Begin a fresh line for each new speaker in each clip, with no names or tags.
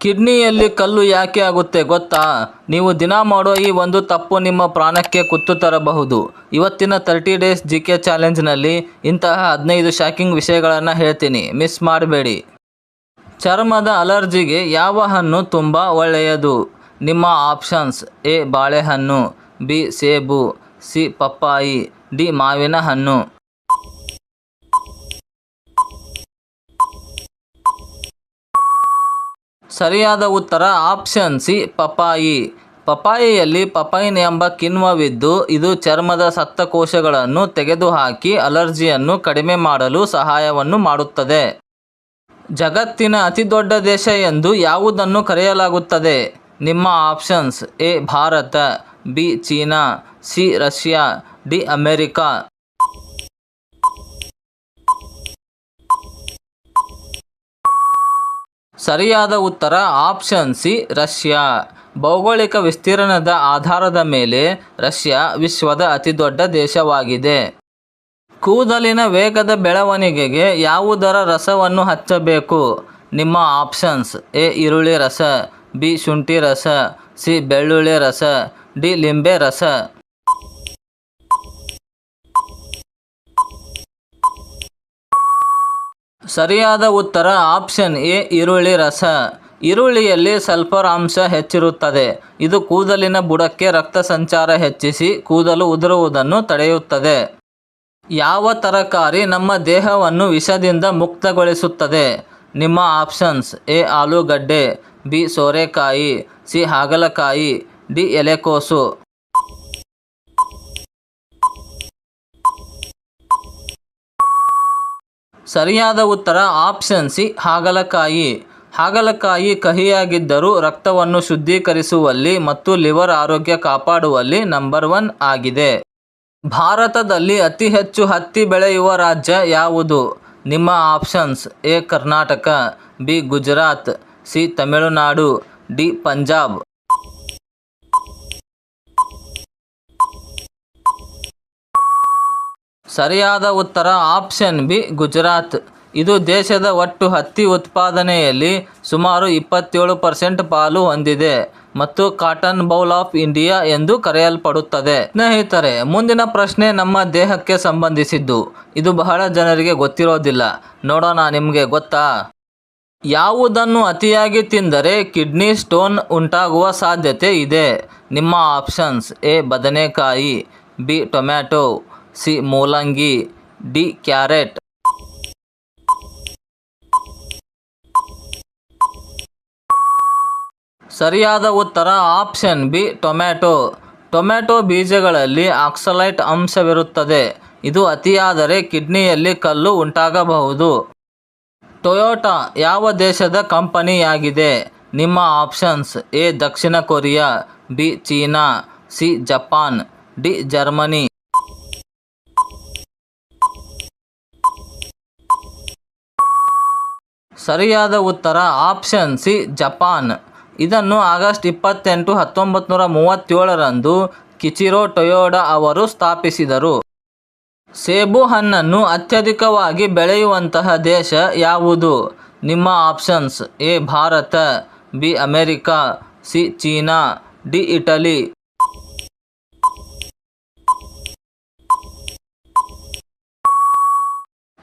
ಕಿಡ್ನಿಯಲ್ಲಿ ಕಲ್ಲು ಯಾಕೆ ಆಗುತ್ತೆ ಗೊತ್ತಾ? ನೀವು ದಿನ ಮಾಡೋ ಈ ಒಂದು ತಪ್ಪು ನಿಮ್ಮ ಪ್ರಾಣಕ್ಕೆ ಕುತ್ತು ತರಬಹುದು. ಇವತ್ತಿನ 30 ಡೇಸ್ GK ಚಾಲೆಂಜ್ನಲ್ಲಿ ಇಂತಹ 15 ಶಾಕಿಂಗ್ ವಿಷಯಗಳನ್ನು ಹೇಳ್ತೀನಿ, ಮಿಸ್ ಮಾಡಬೇಡಿ. ಚರ್ಮದ ಅಲರ್ಜಿಗೆ ಯಾವ ಹಣ್ಣು ತುಂಬ ಒಳ್ಳೆಯದು? ನಿಮ್ಮ ಆಪ್ಷನ್ಸ್: ಎ ಬಾಳೆಹಣ್ಣು, ಬಿ ಸೇಬು, ಸಿ ಪಪ್ಪಾಯಿ, ಡಿ ಮಾವಿನ ಹಣ್ಣು. ಸರಿಯಾದ ಉತ್ತರ ಆಪ್ಷನ್ ಸಿ ಪಪ್ಪಾಯಿ. ಪಪ್ಪಾಯಿಯಲ್ಲಿ ಪಪೈನ್ ಎಂಬ ಕಿಣ್ವವಿದ್ದು ಇದು ಚರ್ಮದ ಸತ್ತ ಕೋಶಗಳನ್ನು ತೆಗೆದುಹಾಕಿ ಅಲರ್ಜಿಯನ್ನು ಕಡಿಮೆ ಮಾಡಲು ಸಹಾಯವನ್ನು ಮಾಡುತ್ತದೆ. ಜಗತ್ತಿನ ಅತಿದೊಡ್ಡ ದೇಶ ಎಂದು ಯಾವುದನ್ನು ಕರೆಯಲಾಗುತ್ತದೆ? ನಿಮ್ಮ options: A Bharat, B China, C Russia, D America. ಸರಿಯಾದ ಉತ್ತರ ಆಪ್ಷನ್ ಸಿ ರಷ್ಯಾ. ಭೌಗೋಳಿಕ ವಿಸ್ತೀರ್ಣದ ಆಧಾರದ ಮೇಲೆ ರಷ್ಯಾ ವಿಶ್ವದ ಅತಿದೊಡ್ಡ ದೇಶವಾಗಿದೆ. ಕೂದಲಿನ ವೇಗದ ಬೆಳವಣಿಗೆಗೆ ಯಾವುದರ ರಸವನ್ನು ಹಚ್ಚಬೇಕು? ನಿಮ್ಮ ಆಪ್ಷನ್ಸ್: ಎ ಈರುಳ್ಳಿ ರಸ, ಬಿ ಶುಂಠಿ ರಸ, ಸಿ ಬೆಳ್ಳುಳ್ಳಿ ರಸ, ಡಿ ಲಿಂಬೆ ರಸ. ಸರಿಯಾದ ಉತ್ತರ ಆಪ್ಷನ್ ಎ ಈರುಳ್ಳಿ ರಸ. ಈರುಳ್ಳಿಯಲ್ಲಿ ಸಲ್ಫರ್ ಅಂಶ ಹೆಚ್ಚಿರುತ್ತದೆ. ಇದು ಕೂದಲಿನ ಬುಡಕ್ಕೆ ರಕ್ತ ಸಂಚಾರ ಹೆಚ್ಚಿಸಿ ಕೂದಲು ಉದುರುವುದನ್ನು ತಡೆಯುತ್ತದೆ. ಯಾವ ತರಕಾರಿ ನಮ್ಮ ದೇಹವನ್ನು ವಿಷದಿಂದ ಮುಕ್ತಗೊಳಿಸುತ್ತದೆ? ನಿಮ್ಮ ಆಪ್ಷನ್ಸ್: ಎ ಆಲೂಗಡ್ಡೆ, ಬಿ ಸೋರೆಕಾಯಿ, ಸಿ ಹಾಗಲಕಾಯಿ, ಡಿ ಎಲೆಕೋಸು. ಸರಿಯಾದ ಉತ್ತರ ಆಪ್ಷನ್ ಸಿ ಹಾಗಲಕಾಯಿ. ಹಾಗಲಕಾಯಿ ಕಹಿಯಾಗಿದ್ದರೂ ರಕ್ತವನ್ನು ಶುದ್ಧೀಕರಿಸುವಲ್ಲಿ ಮತ್ತು ಲಿವರ್ ಆರೋಗ್ಯ ಕಾಪಾಡುವಲ್ಲಿ ನಂಬರ್ 1 ಆಗಿದೆ. ಭಾರತದಲ್ಲಿ ಅತಿ ಹೆಚ್ಚು ಹತ್ತಿ ಬೆಳೆಯುವ ರಾಜ್ಯ ಯಾವುದು? ನಿಮ್ಮ options: A Karnataka, B Gujarat, C Tamil Nadu, D Punjab. ಸರಿಯಾದ ಉತ್ತರ ಆಪ್ಷನ್ ಬಿ ಗುಜರಾತ್. ಇದು ದೇಶದ ಒಟ್ಟು ಹತ್ತಿ ಉತ್ಪಾದನೆಯಲ್ಲಿ ಸುಮಾರು 27% ಪಾಲು ಹೊಂದಿದೆ ಮತ್ತು ಕಾಟನ್ ಬೌಲ್ ಆಫ್ ಇಂಡಿಯಾ ಎಂದು ಕರೆಯಲ್ಪಡುತ್ತದೆ. ಸ್ನೇಹಿತರೆ, ಮುಂದಿನ ಪ್ರಶ್ನೆ ನಮ್ಮ ದೇಹಕ್ಕೆ ಸಂಬಂಧಿಸಿದ್ದು. ಇದು ಬಹಳ ಜನರಿಗೆ ಗೊತ್ತಿರೋದಿಲ್ಲ. ನೋಡೋಣ, ನಿಮಗೆ ಗೊತ್ತಾ? ಯಾವುದನ್ನು ಅತಿಯಾಗಿ ತಿಂದರೆ ಕಿಡ್ನಿ ಸ್ಟೋನ್ ಉಂಟಾಗುವ ಸಾಧ್ಯತೆ ಇದೆ? ನಿಮ್ಮ ಆಪ್ಷನ್ಸ್: ಎ ಬದನೆಕಾಯಿ, ಬಿ ಟೊಮ್ಯಾಟೊ, ಸಿ ಮೂಲಂಗಿ, ಡಿ ಕ್ಯಾರೆಟ್. ಸರಿಯಾದ ಉತ್ತರ ಆಪ್ಷನ್ ಬಿ ಟೊಮ್ಯಾಟೊ. ಟೊಮ್ಯಾಟೊ ಬೀಜಗಳಲ್ಲಿ ಆಕ್ಸಲೈಟ್ ಅಂಶವಿರುತ್ತದೆ. ಇದು ಅತಿಯಾದರೆ ಕಿಡ್ನಿಯಲ್ಲಿ ಕಲ್ಲು ಉಂಟಾಗಬಹುದು. ಟೊಯೋಟಾ ಯಾವ ದೇಶದ ಕಂಪನಿಯಾಗಿದೆ? ನಿಮ್ಮ options: A Dakshina Korea, B China, C Japan, D Germany. ಸರಿಯಾದ ಉತ್ತರ ಆಪ್ಷನ್ ಸಿ ಜಪಾನ್. ಇದನ್ನು ಆಗಸ್ಟ್ 28, 1937ರಂದು ಕಿಚಿರೋ ಟೊಯೋಡಾ ಅವರು ಸ್ಥಾಪಿಸಿದರು. ಸೇಬು ಹಣ್ಣನ್ನು ಅತ್ಯಧಿಕವಾಗಿ ಬೆಳೆಯುವಂತಹ ದೇಶ ಯಾವುದು? ನಿಮ್ಮ options: A Bharat, B America, C China, D Italy.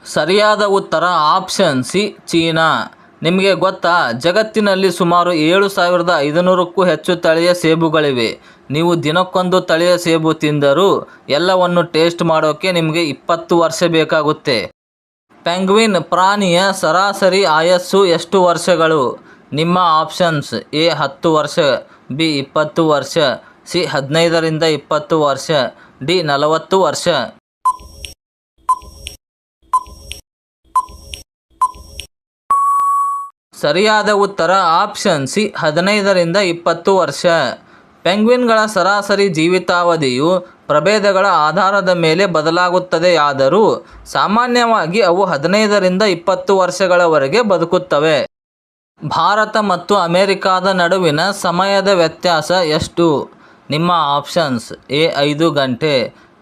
ಸರಿಯಾದ ಉತ್ತರ ಆಪ್ಷನ್ ಸಿ ಚೀನಾ. ನಿಮಗೆ ಗೊತ್ತಾ, ಜಗತ್ತಿನಲ್ಲಿ ಸುಮಾರು 7500ಕ್ಕೂ ಹೆಚ್ಚು ತಳಿಯ ಸೇಬುಗಳಿವೆ. ನೀವು ದಿನಕ್ಕೊಂದು ತಳಿಯ ಸೇಬು ತಿಂದರೂ ಎಲ್ಲವನ್ನು ಟೇಸ್ಟ್ ಮಾಡೋಕ್ಕೆ ನಿಮಗೆ 20 ವರ್ಷ ಬೇಕಾಗುತ್ತೆ. ಪೆಂಗ್ವಿನ್ ಪ್ರಾಣಿಯ ಸರಾಸರಿ ಆಯಸ್ಸು ಎಷ್ಟು ವರ್ಷಗಳು? ನಿಮ್ಮ ಆಪ್ಷನ್ಸ್: ಎ 10 ವರ್ಷ, ಬಿ 20 ವರ್ಷ, ಸಿ 15ರಿಂದ 20 ವರ್ಷ, ಡಿ 40 ವರ್ಷ. ಸರಿಯಾದ ಉತ್ತರ ಆಪ್ಷನ್ ಸಿ 15ರಿಂದ 20 ವರ್ಷ. ಪೆಂಗ್ವಿನ್ಗಳ ಸರಾಸರಿ ಜೀವಿತಾವಧಿಯು ಪ್ರಭೇದಗಳ ಆಧಾರದ ಮೇಲೆ ಬದಲಾಗುತ್ತದೆಯಾದರೂ ಸಾಮಾನ್ಯವಾಗಿ ಅವು 15ರಿಂದ 20 ವರ್ಷಗಳವರೆಗೆ ಬದುಕುತ್ತವೆ. ಭಾರತ ಮತ್ತು ಅಮೆರಿಕಾದ ನಡುವಿನ ಸಮಯದ ವ್ಯತ್ಯಾಸ ಎಷ್ಟು? ನಿಮ್ಮ ಆಪ್ಷನ್ಸ್: ಎ 5 ಗಂಟೆ,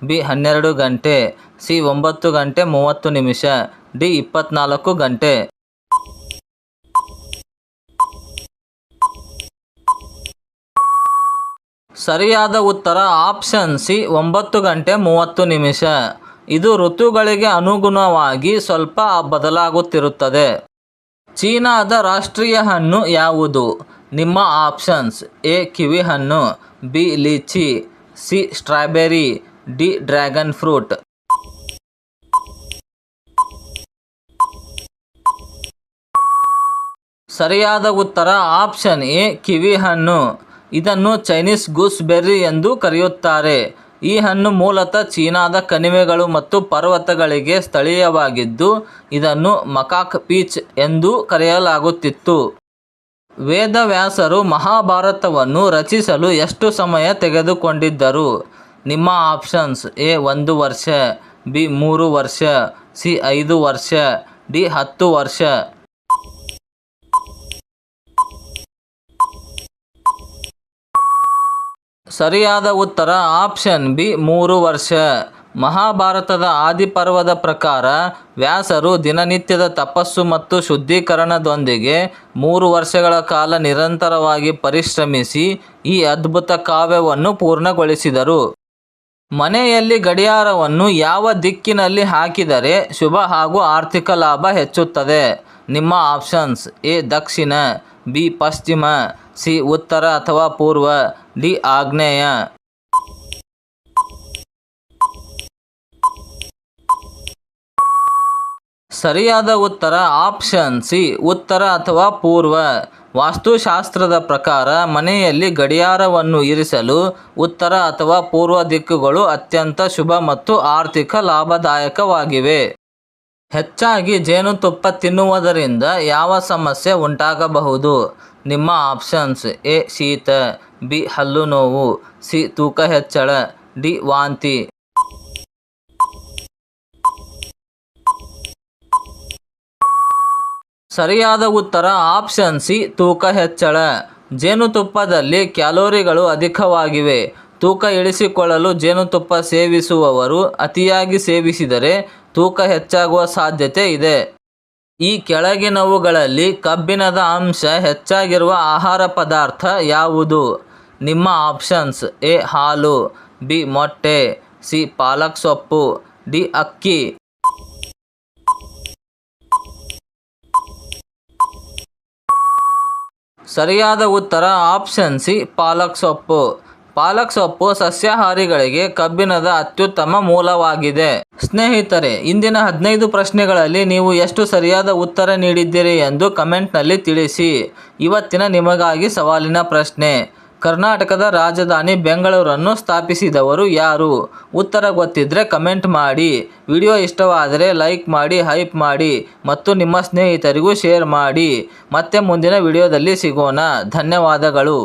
ಬಿ 12 ಗಂಟೆ, ಸಿ 9 ಗಂಟೆ 30 ನಿಮಿಷ, ಡಿ 24 ಗಂಟೆ. ಸರಿಯಾದ ಉತ್ತರ ಆಪ್ಷನ್ ಸಿ 9 ಗಂಟೆ 30 ನಿಮಿಷ. ಇದು ಋತುಗಳಿಗೆ ಅನುಗುಣವಾಗಿ ಸ್ವಲ್ಪ ಬದಲಾಗುತ್ತಿರುತ್ತದೆ. ಚೀನಾದ ರಾಷ್ಟ್ರೀಯ ಹಣ್ಣು ಯಾವುದು? ನಿಮ್ಮ ಆಪ್ಷನ್ಸ್: ಎ ಕಿವಿ ಹಣ್ಣು, B lychee, C strawberry, D dragon fruit. ಸರಿಯಾದ ಉತ್ತರ ಆಪ್ಷನ್ ಎ ಕಿವಿ ಹಣ್ಣು. ಇದನ್ನು ಚೈನೀಸ್ ಗೂಸ್ಬೆರ್ರಿ ಎಂದು ಕರೆಯುತ್ತಾರೆ. ಈ ಹಣ್ಣು ಮೂಲತಃ ಚೀನಾದ ಕಣಿವೆಗಳು ಮತ್ತು ಪರ್ವತಗಳಿಗೆ ಸ್ಥಳೀಯವಾಗಿದ್ದು, ಇದನ್ನು ಮಕಾಕ್ ಪೀಚ್ ಎಂದೂ ಕರೆಯಲಾಗುತ್ತಿತ್ತು. ವೇದವ್ಯಾಸರು ಮಹಾಭಾರತವನ್ನು ರಚಿಸಲು ಎಷ್ಟು ಸಮಯ ತೆಗೆದುಕೊಂಡಿದ್ದರು? ನಿಮ್ಮ ಆಪ್ಷನ್ಸ್: ಎ 1 ವರ್ಷ, ಬಿ 3 ವರ್ಷ, ಸಿ 5 ವರ್ಷ, ಡಿ 10 ವರ್ಷ. ಸರಿಯಾದ ಉತ್ತರ ಆಪ್ಷನ್ ಬಿ 3 ವರ್ಷ. ಮಹಾಭಾರತದ ಆದಿಪರ್ವದ ಪ್ರಕಾರ ವ್ಯಾಸರು ದಿನನಿತ್ಯದ ತಪಸ್ಸು ಮತ್ತು ಶುದ್ಧೀಕರಣದೊಂದಿಗೆ 3 ವರ್ಷಗಳ ಕಾಲ ನಿರಂತರವಾಗಿ ಪರಿಶ್ರಮಿಸಿ ಈ ಅದ್ಭುತ ಕಾವ್ಯವನ್ನು ಪೂರ್ಣಗೊಳಿಸಿದರು. ಮನೆಯಲ್ಲಿ ಗಡಿಯಾರವನ್ನು ಯಾವ ದಿಕ್ಕಿನಲ್ಲಿ ಹಾಕಿದರೆ ಶುಭ ಹಾಗೂ ಆರ್ಥಿಕ ಲಾಭ ಹೆಚ್ಚುತ್ತದೆ? ನಿಮ್ಮ ಆಪ್ಷನ್ಸ್: ಎ ದಕ್ಷಿಣ, ಬಿ ಪಶ್ಚಿಮ, ಸಿ ಉತ್ತರ ಅಥವಾ ಪೂರ್ವ, ಡಿ ಆಗ್ನೇಯ. ಸರಿಯಾದ ಉತ್ತರ ಆಪ್ಷನ್ ಸಿ ಉತ್ತರ ಅಥವಾ ಪೂರ್ವ. ವಾಸ್ತುಶಾಸ್ತ್ರದ ಪ್ರಕಾರ ಮನೆಯಲ್ಲಿ ಗಡಿಯಾರವನ್ನು ಇರಿಸಲು ಉತ್ತರ ಅಥವಾ ಪೂರ್ವ ದಿಕ್ಕುಗಳು ಅತ್ಯಂತ ಶುಭ ಮತ್ತು ಆರ್ಥಿಕ ಲಾಭದಾಯಕವಾಗಿವೆ. ಹೆಚ್ಚಾಗಿ ಜೇನುತುಪ್ಪ ತಿನ್ನುವುದರಿಂದ ಯಾವ ಸಮಸ್ಯೆ ಉಂಟಾಗಬಹುದು? ನಿಮ್ಮ ಆಪ್ಷನ್ಸ್: ಎ ಶೀತ, ಬಿ ಹಲ್ಲು ನೋವು, ಸಿ ತೂಕ ಹೆಚ್ಚಳ, ಡಿ ವಾಂತಿ. ಸರಿಯಾದ ಉತ್ತರ ಆಪ್ಷನ್ ಸಿ ತೂಕ ಹೆಚ್ಚಳ. ಜೇನುತುಪ್ಪದಲ್ಲಿ ಕ್ಯಾಲೋರಿಗಳು ಅಧಿಕವಾಗಿವೆ. ತೂಕ ಇಳಿಸಿಕೊಳ್ಳಲು ಜೇನುತುಪ್ಪ ಸೇವಿಸುವವರು ಅತಿಯಾಗಿ ಸೇವಿಸಿದರೆ ತೂಕ ಹೆಚ್ಚಾಗುವ ಸಾಧ್ಯತೆ ಇದೆ. ಈ ಕೆಳಗಿನವುಗಳಲ್ಲಿ ಕಬ್ಬಿಣದ ಅಂಶ ಹೆಚ್ಚಾಗಿರುವ ಆಹಾರ ಪದಾರ್ಥ ಯಾವುದು? ನಿಮ್ಮ ಆಪ್ಷನ್ಸ್: ಎ ಹಾಲು, ಬಿ ಮೊಟ್ಟೆ, ಸಿ ಪಾಲಕ್ ಸೊಪ್ಪು, ಡಿ ಅಕ್ಕಿ. ಸರಿಯಾದ ಉತ್ತರ ಆಪ್ಷನ್ ಸಿ ಪಾಲಕ್ ಸೊಪ್ಪು. ಪಾಲಕ್ ಸೊಪ್ಪು ಸಸ್ಯಾಹಾರಿಗಳಿಗೆ ಕಬ್ಬಿಣದ ಅತ್ಯುತ್ತಮ ಮೂಲವಾಗಿದೆ. ಸ್ನೇಹಿತರೆ, ಇಂದಿನ 15 ಪ್ರಶ್ನೆಗಳಲ್ಲಿ ನೀವು ಎಷ್ಟು ಸರಿಯಾದ ಉತ್ತರ ನೀಡಿದ್ದೀರಿ ಎಂದು ಕಮೆಂಟ್ನಲ್ಲಿ ತಿಳಿಸಿ. ಇವತ್ತಿನ ನಿಮಗಾಗಿ ಸವಾಲಿನ ಪ್ರಶ್ನೆ: ಕರ್ನಾಟಕದ ರಾಜಧಾನಿ ಬೆಂಗಳೂರನ್ನು ಸ್ಥಾಪಿಸಿದವರು ಯಾರು? ಉತ್ತರ ಗೊತ್ತಿದ್ರೆ ಕಮೆಂಟ್ ಮಾಡಿ. ವಿಡಿಯೋ ಇಷ್ಟವಾದರೆ ಲೈಕ್ ಮಾಡಿ, ಹೈಪ್ ಮಾಡಿ ಮತ್ತು ನಿಮ್ಮ ಸ್ನೇಹಿತರಿಗೂ ಶೇರ್ ಮಾಡಿ. ಮತ್ತೆ ಮುಂದಿನ ವಿಡಿಯೋದಲ್ಲಿ ಸಿಗೋಣ. ಧನ್ಯವಾದಗಳು.